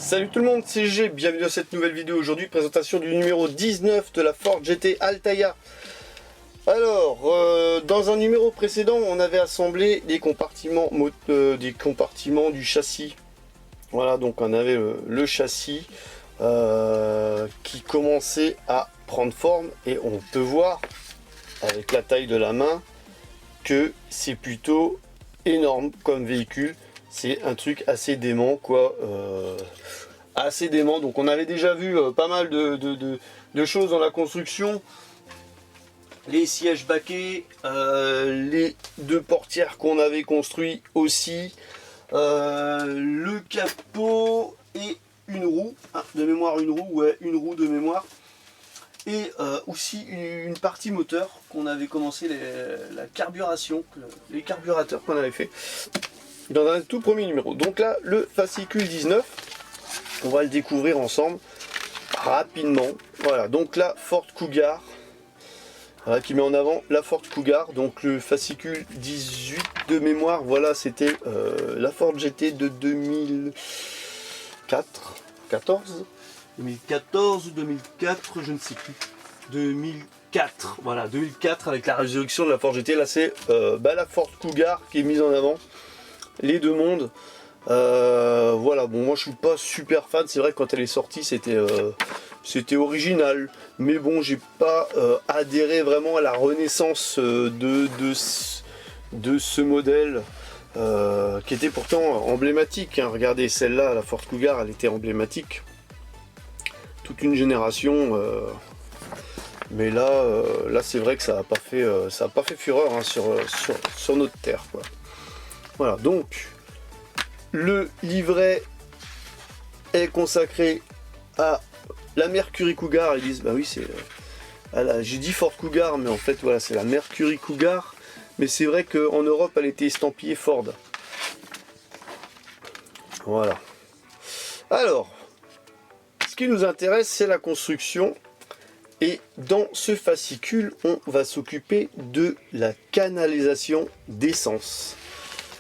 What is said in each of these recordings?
Salut tout le monde, c'est G, bienvenue dans cette nouvelle vidéo. Aujourd'hui, présentation du numéro 19 de la Ford GT Altaia. Alors, dans un numéro précédent, on avait assemblé des compartiments du châssis. Voilà, donc on avait le châssis qui commençait à prendre forme et on peut voir avec la taille de la main que c'est plutôt énorme comme véhicule. C'est un truc assez dément, quoi. Assez dément. Donc on avait déjà vu pas mal de choses dans la construction. Les sièges baquets, les deux portières qu'on avait construit aussi, le capot et une roue, de mémoire une roue, ouais, une roue de mémoire. Et aussi une partie moteur qu'on avait commencé, la carburation, les carburateurs qu'on avait fait dans un tout premier numéro. Donc là, le fascicule 19, on va le découvrir ensemble rapidement. Voilà, donc la Ford Cougar, voilà, qui met en avant la Ford Cougar. Donc le fascicule 18 de mémoire, voilà, c'était la Ford GT de 2014 ou 2004, je ne sais plus. 2004, voilà, 2004 avec la résurrection de la Ford GT. Là c'est la Ford Cougar qui est mise en avant. Les deux mondes. Voilà, bon, moi je suis pas super fan. C'est vrai que quand elle est sortie c'était original, mais bon, j'ai pas adhéré vraiment à la renaissance de ce modèle qui était pourtant emblématique, hein. Regardez celle-là, la Ford Cougar, elle était emblématique toute une génération, mais là c'est vrai que ça a pas fait fureur, hein, sur notre terre, quoi. Voilà, donc le livret est consacré à la Mercury Cougar. Ils disent bah oui, c'est j'ai dit Ford Cougar, mais en fait voilà, c'est la Mercury Cougar, mais c'est vrai qu'en Europe elle était estampillée Ford. Voilà. Alors, ce qui nous intéresse, c'est la construction, et dans ce fascicule on va s'occuper de la canalisation d'essence.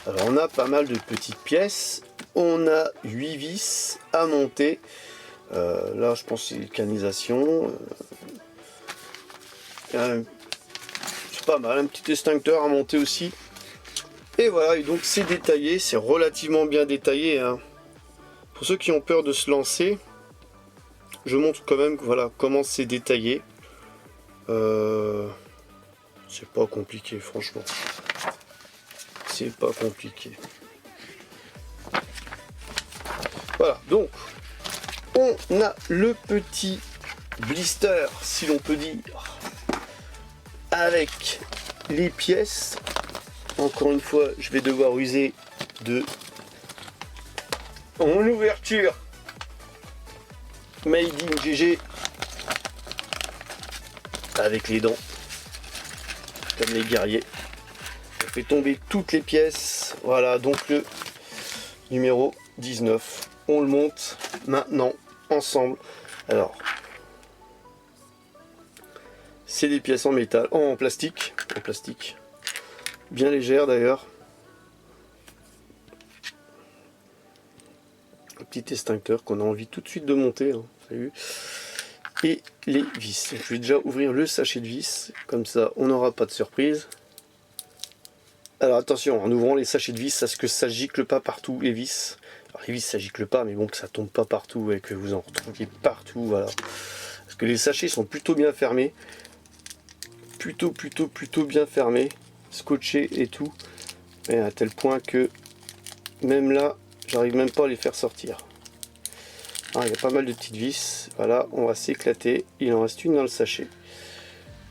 Alors on a pas mal de petites pièces, on a 8 vis à monter, là je pense que c'est une canalisation, c'est pas mal, un petit extincteur à monter aussi, et voilà, et donc c'est détaillé, c'est relativement bien détaillé, hein. Pour ceux qui ont peur de se lancer, je montre quand même, voilà, comment c'est détaillé, c'est pas compliqué franchement. C'est pas compliqué. Voilà, donc on a le petit blister, si l'on peut dire, avec les pièces. Encore une fois, je vais devoir user de mon ouverture Made in GG avec les dents, comme les guerriers. Fait tomber toutes les pièces. Voilà, donc le numéro 19, on le monte maintenant ensemble. Alors c'est des pièces en métal, en plastique bien légères d'ailleurs. Un petit extincteur qu'on a envie tout de suite de monter, hein, vous avez vu. Et les vis, je vais déjà ouvrir le sachet de vis, comme ça on n'aura pas de surprise. Alors attention, en ouvrant les sachets de vis, à ce que ça gicle pas partout, les vis. Alors les vis ça gicle pas, mais bon, que ça tombe pas partout et que vous en retrouviez partout, voilà. Parce que les sachets sont plutôt bien fermés. Plutôt bien fermés, scotchés et tout. Et à tel point que même là, j'arrive même pas à les faire sortir. Alors, il y a pas mal de petites vis. Voilà, on va s'éclater. Il en reste une dans le sachet.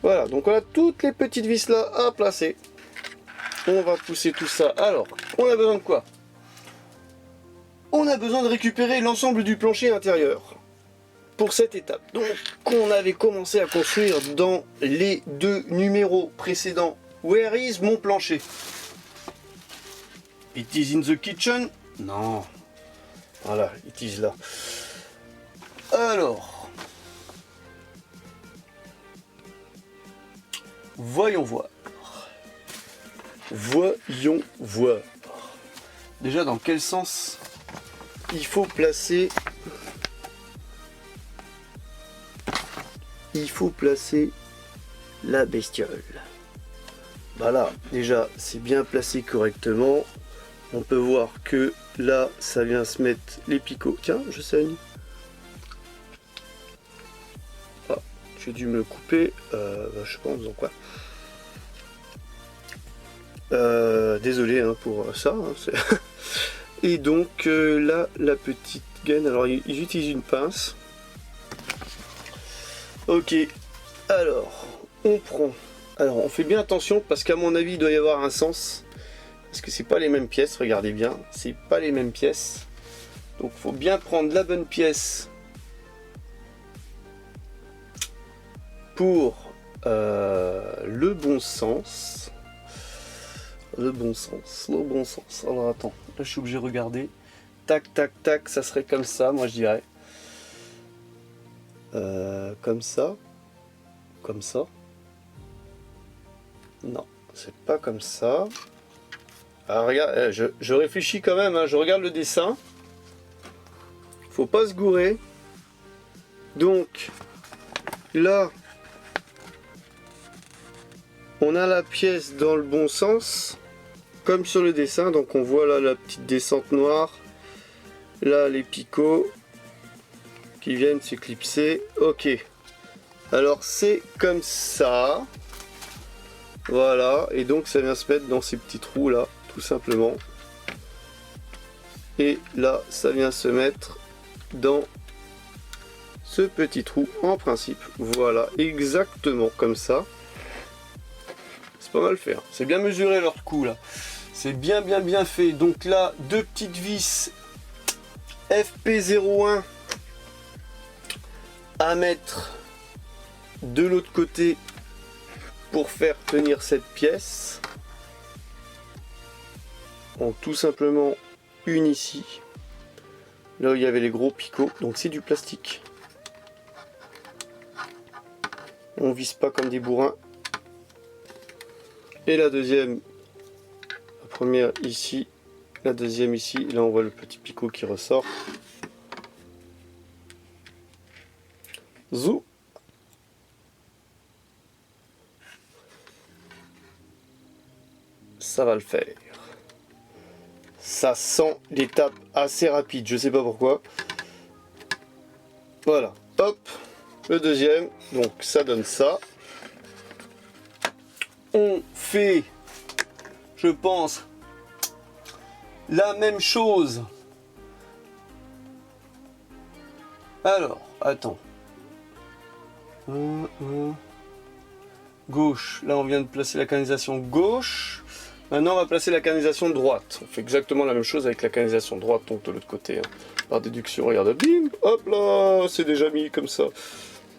Voilà, donc on a toutes les petites vis là à placer. On va pousser tout ça. Alors, on a besoin de quoi? On a besoin de récupérer l'ensemble du plancher intérieur pour cette étape. Donc, qu'on avait commencé à construire dans les deux numéros précédents. Where is mon plancher? It is in the kitchen? Non. Voilà, it is là. Alors, voyons voir. Voyons voir. Déjà, dans quel sens il faut placer il faut placer la bestiole. Voilà, déjà c'est bien placé correctement. On peut voir que là ça vient se mettre les picots. Tiens, je saigne. Ah, j'ai dû me couper, je pense, donc quoi. Désolé hein, pour ça. Hein, et donc là, la petite gaine, alors ils utilisent une pince. Ok, alors on prend. Alors on fait bien attention parce qu'à mon avis il doit y avoir un sens. Parce que c'est pas les mêmes pièces, regardez bien, c'est pas les mêmes pièces. Donc faut bien prendre la bonne pièce pour le bon sens. Le bon sens. Alors attends, là je suis obligé de regarder. Tac, tac, tac, ça serait comme ça, moi je dirais. Comme ça. Comme ça. Non, c'est pas comme ça. Ah, regarde, je réfléchis quand même, hein, je regarde le dessin. Faut pas se gourer. Donc, là, on a la pièce dans le bon sens, comme sur le dessin. Donc on voit là la petite descente noire. Là, les picots qui viennent s'éclipser. Ok. Alors c'est comme ça. Voilà. Et donc ça vient se mettre dans ces petits trous là. Tout simplement. Et là, ça vient se mettre dans ce petit trou en principe. Voilà, exactement comme ça. C'est pas mal fait. Hein. C'est bien mesuré leur coup là. C'est bien fait. Donc là, deux petites vis FP01 à mettre de l'autre côté pour faire tenir cette pièce. Donc tout simplement une ici, là où il y avait les gros picots, donc c'est du plastique. On vise pas comme des bourrins. Et la deuxième, la première ici, la deuxième ici, là on voit le petit picot qui ressort. Zou. Ça va le faire. Ça sent l'étape assez rapide, je sais pas pourquoi. Voilà, hop, le deuxième, donc ça donne ça. On fait, je pense, la même chose. Alors, attends. Gauche, là on vient de placer la canalisation gauche. Maintenant on va placer la canalisation droite. On fait exactement la même chose avec la canalisation droite, donc de l'autre côté. Hein. Par déduction, regarde, bim, hop là, c'est déjà mis comme ça.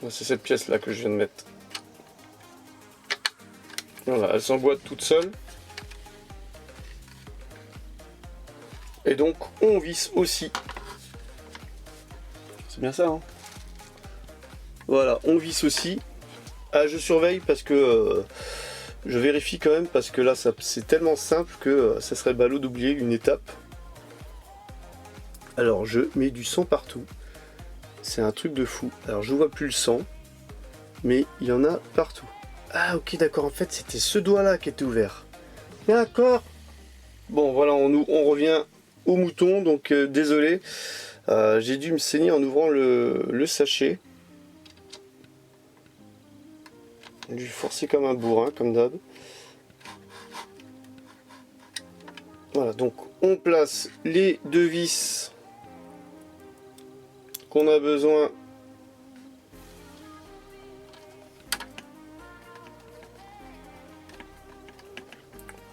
C'est cette pièce là que je viens de mettre. Voilà, elle s'emboîte toute seule. Et donc on visse aussi. C'est bien ça, hein. Voilà, on visse aussi. Ah, je surveille parce que... je vérifie quand même parce que là c'est tellement simple que ça serait ballot d'oublier une étape. Alors je mets du sang partout. C'est un truc de fou. Alors je vois plus le sang, mais il y en a partout. Ah ok d'accord, en fait c'était ce doigt là qui était ouvert. D'accord. Bon voilà, on revient au mouton, donc désolé. J'ai dû me saigner en ouvrant le sachet. J'ai dû forcer comme un bourrin, comme d'hab. Voilà, donc on place les deux vis qu'on a besoin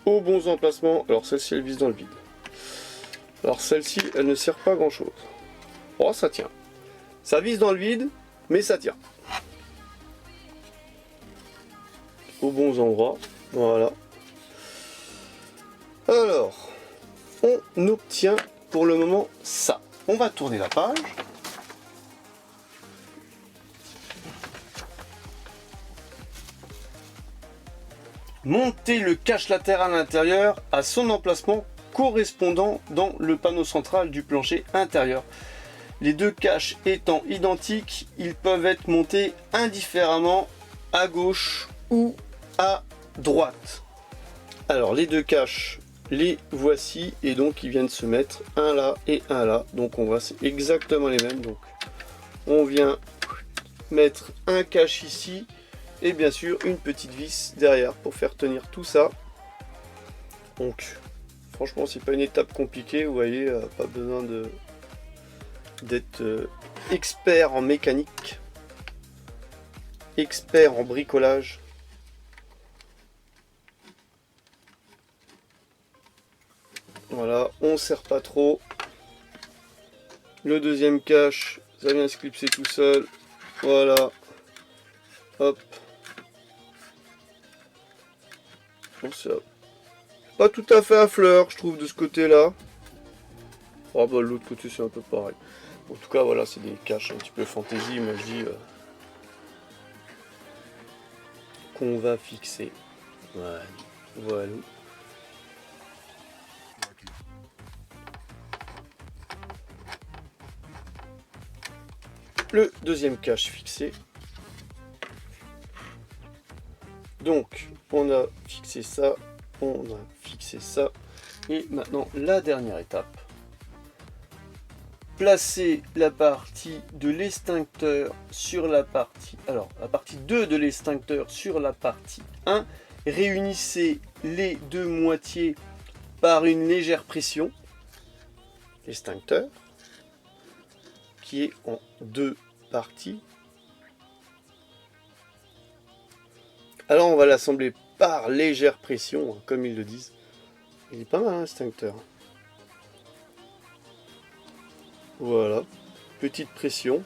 aux bons emplacements. Alors celle-ci elle vise dans le vide. Alors celle-ci elle ne sert pas à grand chose. Oh ça tient. Ça vise dans le vide, mais ça tient. Aux bons endroits, voilà. Alors, on obtient pour le moment ça. On va tourner la page. Monter le cache latéral intérieur à son emplacement correspondant dans le panneau central du plancher intérieur. Les deux caches étant identiques, ils peuvent être montés indifféremment à gauche ou à droite. Alors les deux caches, les voici, et donc ils viennent se mettre un là et un là. Donc on voit, c'est exactement les mêmes. Donc on vient mettre un cache ici et bien sûr une petite vis derrière pour faire tenir tout ça. Donc franchement c'est pas une étape compliquée, vous voyez, pas besoin d'être expert en mécanique, expert en bricolage. Voilà, on serre pas trop. Le deuxième cache, ça vient se clipser tout seul. Voilà. Hop. Bon, ça. Pas tout à fait à fleur, je trouve, de ce côté-là. Oh, bah, l'autre côté, c'est un peu pareil. En tout cas, voilà, c'est des caches un petit peu fantaisie. Moi, je dis qu'on va fixer. Voilà. Voilà. Le deuxième cache fixé. Donc on a fixé ça, on a fixé ça, et maintenant la dernière étape. Placer la partie de l'extincteur sur la partie, alors la partie 2 de l'extincteur sur la partie 1. Réunissez les deux moitiés par une légère pression. L'extincteur qui est en deux parties. Alors on va l'assembler par légère pression, comme ils le disent. Il est pas mal, l'extincteur. Voilà, petite pression.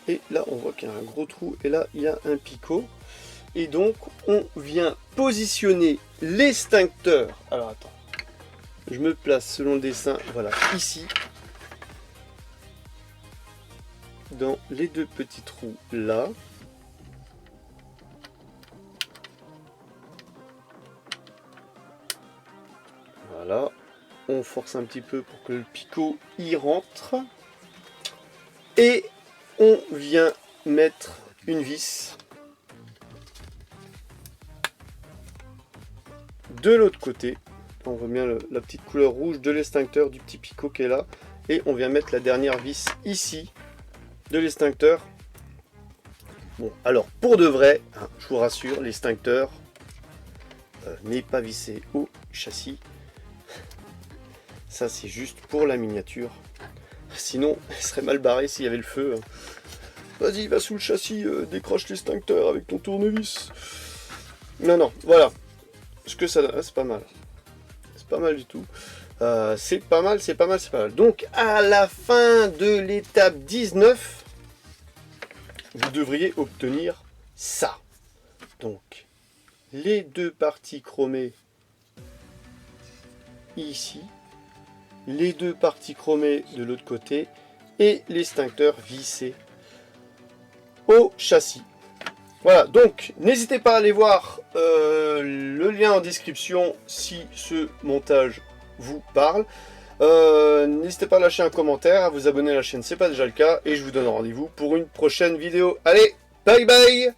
Et là on voit qu'il y a un gros trou et là il y a un picot. Et donc on vient positionner l'extincteur. Alors attends, je me place selon le dessin, voilà, ici. Dans les deux petits trous là. Voilà, on force un petit peu pour que le picot y rentre. Et on vient mettre une vis de l'autre côté. On voit bien la petite couleur rouge de l'extincteur du petit picot qui est là. Et on vient mettre la dernière vis ici de l'extincteur. Bon, alors pour de vrai, hein, je vous rassure, l'extincteur n'est pas vissé au châssis. Ça c'est juste pour la miniature. Sinon, il serait mal barré s'il y avait le feu. Vas-y, va sous le châssis, décroche l'extincteur avec ton tournevis. Non, non, voilà. Ce que ça donne, c'est pas mal. C'est pas mal du tout. C'est pas mal, c'est pas mal, c'est pas mal. Donc, à la fin de l'étape 19, vous devriez obtenir ça. Donc, les deux parties chromées ici, les deux parties chromées de l'autre côté et l'extincteur vissé au châssis. Voilà, donc n'hésitez pas à aller voir le lien en description si ce montage vous parle. N'hésitez pas à lâcher un commentaire, à vous abonner à la chaîne, c'est pas déjà le cas, et je vous donne rendez-vous pour une prochaine vidéo. Allez, bye bye!